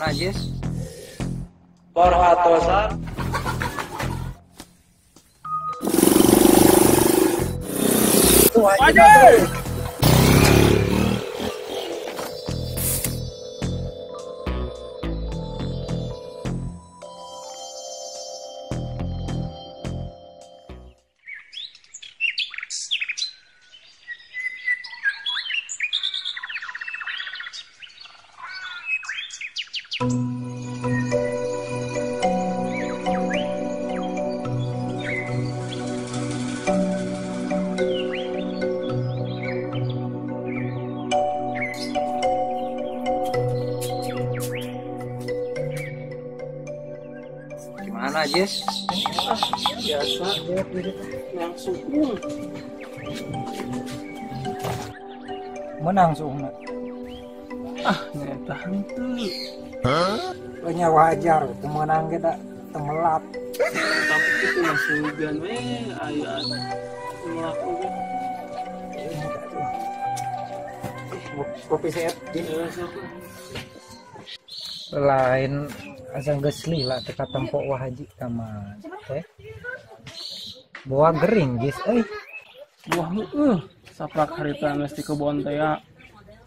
Gimana, Jis? Perhatosan. Waduh! Gimana, Jis? Biasa langsung Menang suhna. nyata henteu. Banyak wajar, menang kita temelat. Tapi itu masih hujan aya melakukan Kopi sehat, lain asa gesli lah teka tempok wahaji kama teh buah gering Jis buah saprak harita geus di kebon teh ya.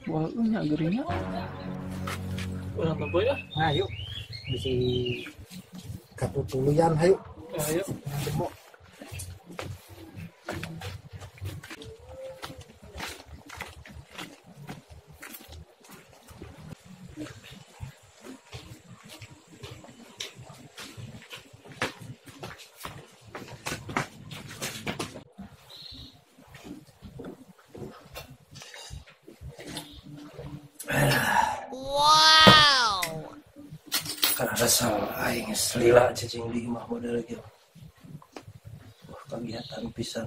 Buah nya geringnya. Ulah apa ya? nah yuk bisi katutuluyan hayu Ayo. Kan ada salah aing selila cacing di imah model gitu. Wah, kegiatan pisan.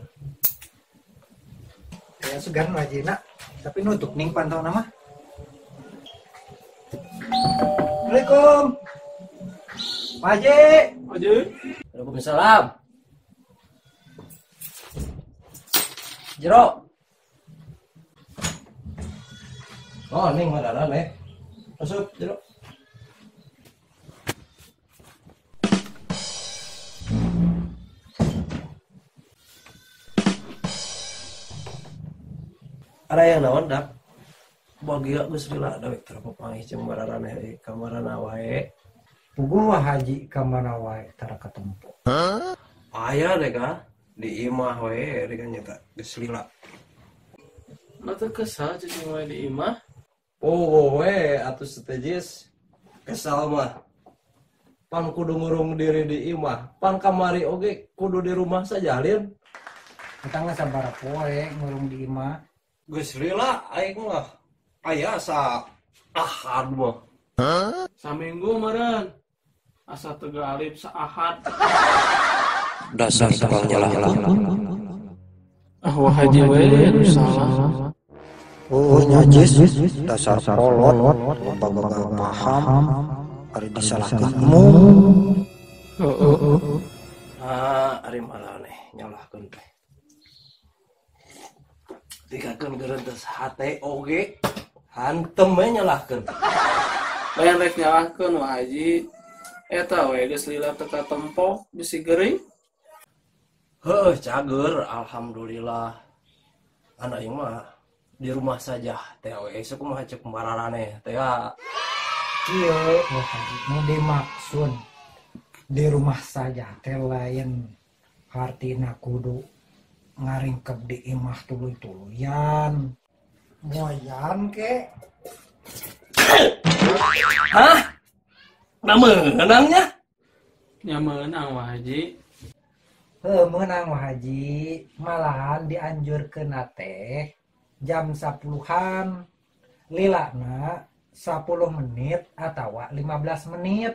kayak segan wajina tapi nutup ning pantau nama. Assalamualaikum Pak Haji. Aja. Waalaikumsalam. Jero. Oh, ning mana nih? Masuk, Jero. Ada yang naon dak? Bagia geus lila da vektor papangih jeung bararaneh kamarana wae. Puguh Haji kamana wae tara katempo. Aya deh ka di imah wae deh kan nyata geus lila. Mata kesal cacing wae di imah. Oh we atuh strategis kesal mah. Pan kudu ngurung diri di imah, pan kamari oge kudu di rumah saja Lin. Kita nggak sabar poe ngurung di imah. Geus lila aing mah aya sa ahad mah. Saminggu meureun. Asa teu galib saahad. Dasar tukang nyalah. Wah haji we salah. Oh nyajis dasar kolot baga paham ari disalahkeunmu. Ari malah aneh nyalahkeun teh. Dikakeun geureunteu hate oge hantem we nyalahkeun. Lain rek nyalahkeun wah haji. Eta we geus lila teka tempo bisi geuring. Heuh cager alhamdulillah. Anak ieu mah di rumah saja teh we sakumaha ceuk mararane teh ya. Kieu wah Haji nu dimaksud di rumah saja teh lain artina kudu ngaringkep di imah tuluy-tuluyan. Moyan ke Hah? Menangnya? Nya meunang wah haji. menang wah Haji, malahan dianjurkeun teh jam 10-an lilana 10 menit atau 15 menit.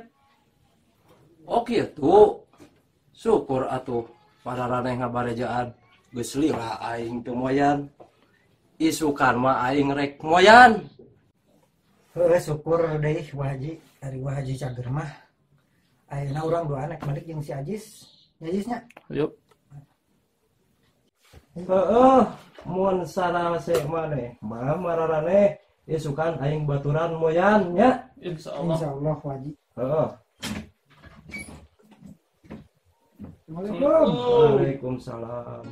Oh gitu. Syukur atuh pararaneh ngabarejaan geus lila aing teu moyan. Isukan mah aing rek moyan. Syukur deui wah Haji, ari wah Haji cager mah. Ayeuna urang dua anak balik jeung si Ajis. Ajisnya. Yuk. Mun sarase maneh mah mararane isukan aing baturan moyan nya. Insyaallah. Insyaallah Waji. Heeh. Assalamualaikum. Waalaikumsalam.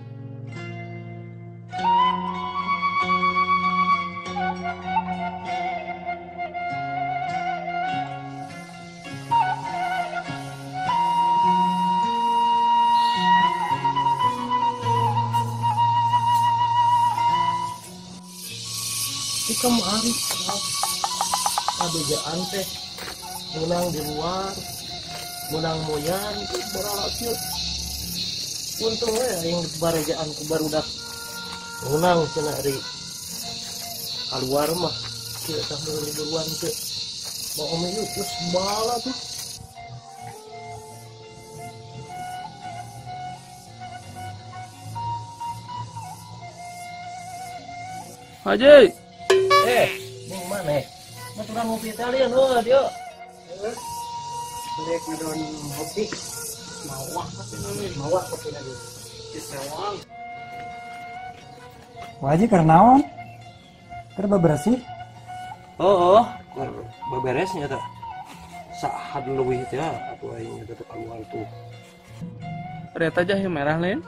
Kamu hari abejaan teh menang di luar menang moyan berhasil untung yang barejaan ku barudak menang cenah ari keluar mah kieu tah beruan teh mau melu terus bala tuh Haji. Ning mana? Baturan ngopi talian dia. Lek ngadon kopi. Mawak kopi lagi. Isewang. Waji keur naon? Keur bebersih. Oh, kur beberesnya teh. Sahad leuwih teh atuh aing teh keluar tuh. Reta jahe merah lain.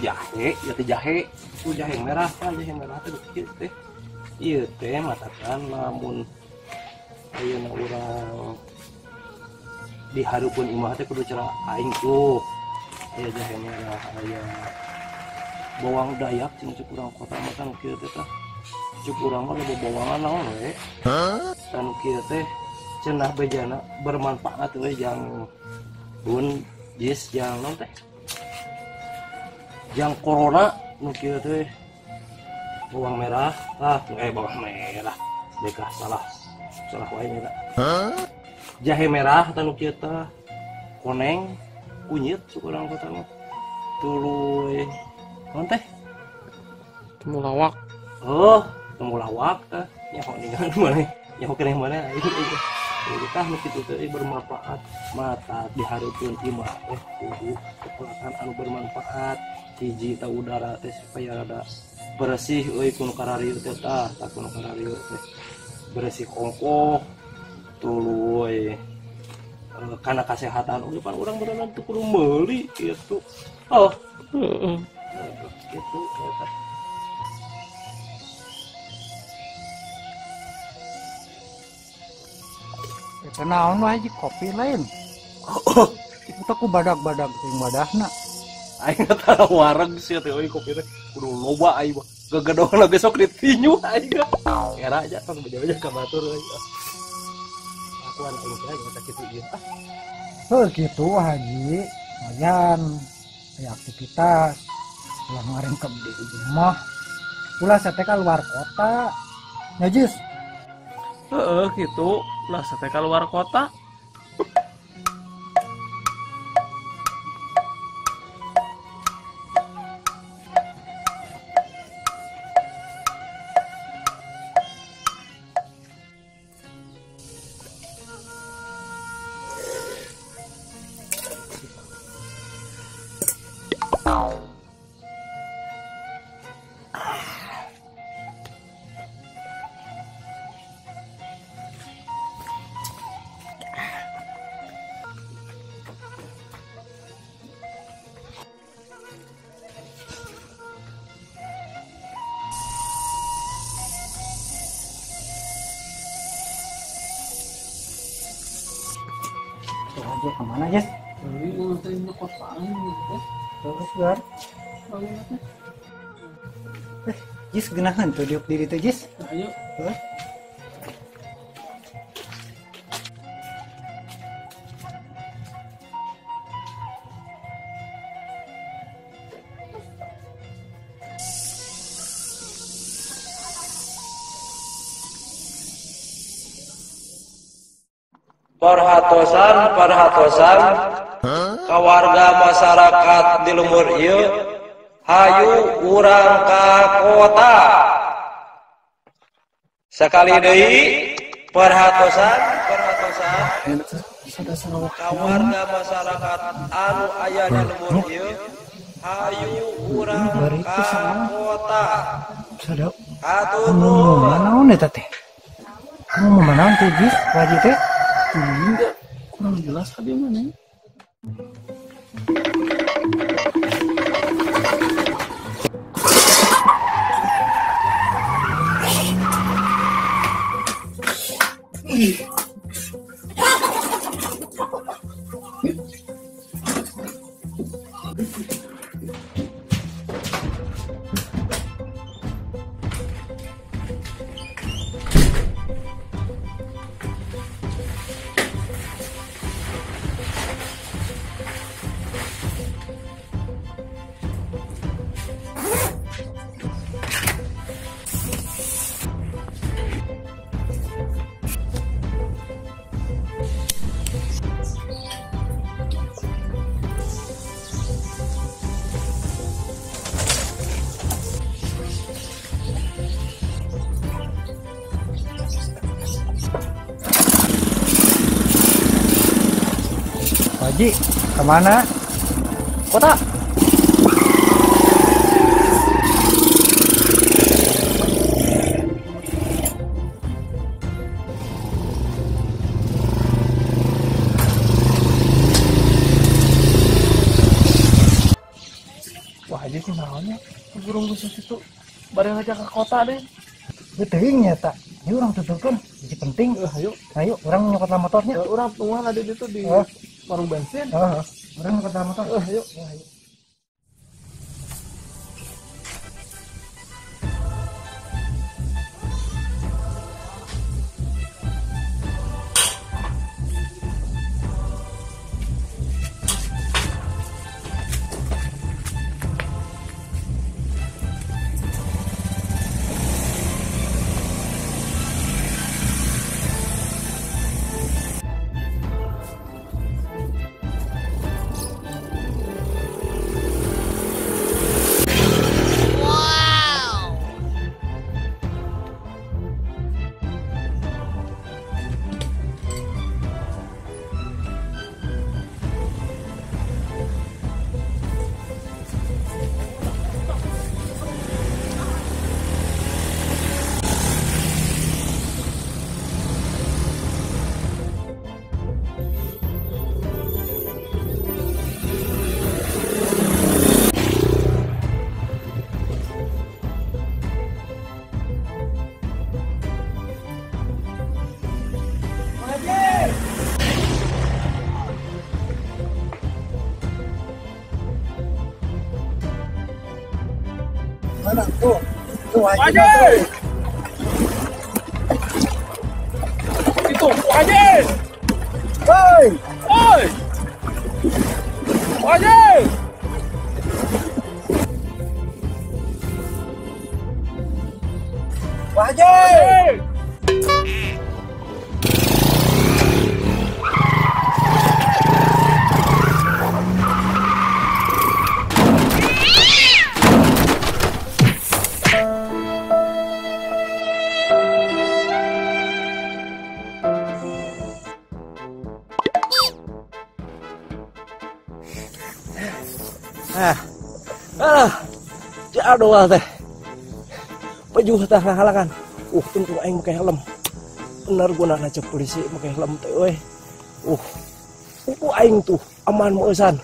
Jahe, ya teh jahe. Itu jahe merah kan, jahe merah teh kieu teh. Ieu teh matakan lamun ayeuna urang dihareupeun imah teh kudu cara aing tuh. Aya jahe merah, aya bawang Dayak cenah cuk urang kota mah kan kieu teh tah. Cuk urang mah loba bawangan naon we. Dan kieu teh cenah bejana bermanfaat we jang bun jis jang naon teh. Jang corona nu kieu teh bawang merah, bawang merah, dekah salah wae nya. Jahe merah tanu kieu teh, koneng, kunyit suku urang kota mah. Tuluy, naon teh? Temulawak. Oh, temulawak teh, nyaho ningan maneh, nyaho keneh maneh aing. Jadi tah nu kitu teh bermanfaat, mata dihareupeun imah teh kudu keperluan anu bermanfaat. Hiji ta udara teh supaya rada bersih euy kuno kararieu teh tah kuno kararieu teh bersih kongkoh tuluy kana kasehatan oge pan urang berenang teu kudu meuli kitu Heeh. kitu eta Eta naon Waji kopi lain. Eta ku badag-badag ting wadahna. aing tara wareg sia teh euy kopi teh kudu loba aing mah gagadona besok ditinju aing era aja tong beja-beja ka batur euy akuan aing teh eta kitu ieu Heuh kitu Haji. Lumayan aya aktivitas. Ulah ngaring ke di rumah. Ulah sate ka luar kota. Najis. Heeh kitu. Lah sate ka luar kota. Tuh aja kemana Jess? Ini nganterin ke kota aing gitu. Terus kan? Jis genahan tuh diuk diri tuh Jis. Ayo. Tuh. Perhatosan kawarga masyarakat di lumur ieu hayu urang ka kota sekali deui perhatosan kawarga masyarakat anu aya di lumur ieu hayu urang ka kota Sadap. Naon eta teh? Kamu mau manaon teh, Ji? Pak Haji teh? Enggak, kurang jelas tadi mana. Pak Haji, kemana? Kota. Wah aja sih naonnya. Burung khusus itu bareng aja ke kota deh. Betul ya tak. Ini orang tutupkan. Jadi penting. Ayo, orang nyokot motornya. Orang tungguan ada di itu di warung bensin. Orang nyokot motor. Ayo. Mana tuh? Tuh Haji. Itu Haji. Hei, Oi. Haji. Pak Haji. Aduh teh. Pejuh teh ngahalangan. Untung aing make helm. Bener guna ngajak polisi make helm teh euy. Aing tuh aman meusan.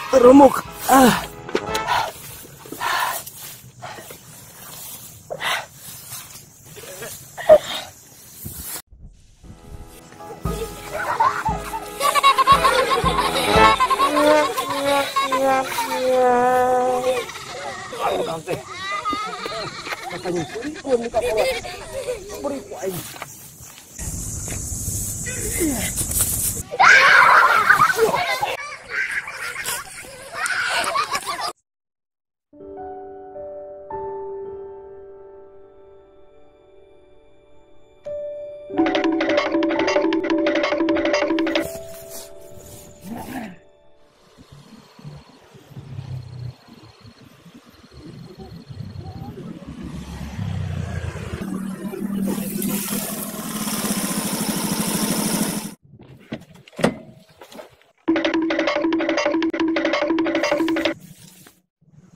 Teremuk. Nanti makanya pun muka kawan beri ku aing.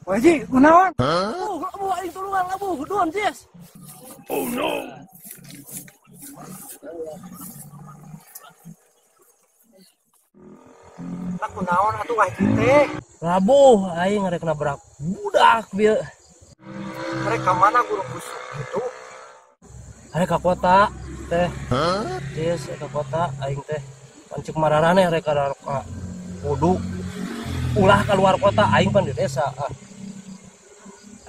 Pak Haji, kunaon? Aing turun. keluar labu, hudon, Jess. Oh no. Aku naon atuh Haji teh. Labu, aing rek nabrak budak bieu. Mereka mana guru busuk gitu? Rek ka kota teh. Yes, ke kota aing teh. Pancuk mararane rek ka kudu ulah keluar kota aing pan di desa.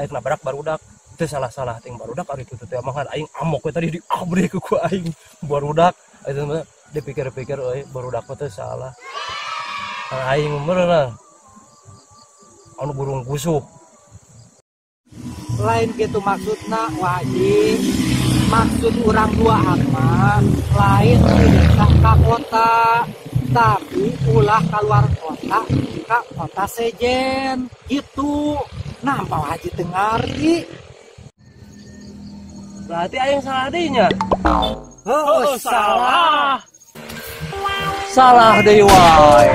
Aing nabrak barudak. Itu salah-salah ting barudak ari kitu teh mah aing amok we tadi diabri ku aing barudak. Itu dipikir-pikir euy barudak teh salah. Aing beneran anu burung busuk. Lain gitu maksudna Haji. Maksud orang duaan mah lain di desa ka kota, tapi ulah keluar kota ka kota sejen gitu. Nampak Haji teu ngarti. Berarti aing salah dinya. Oh, Salah. Salah deui wae.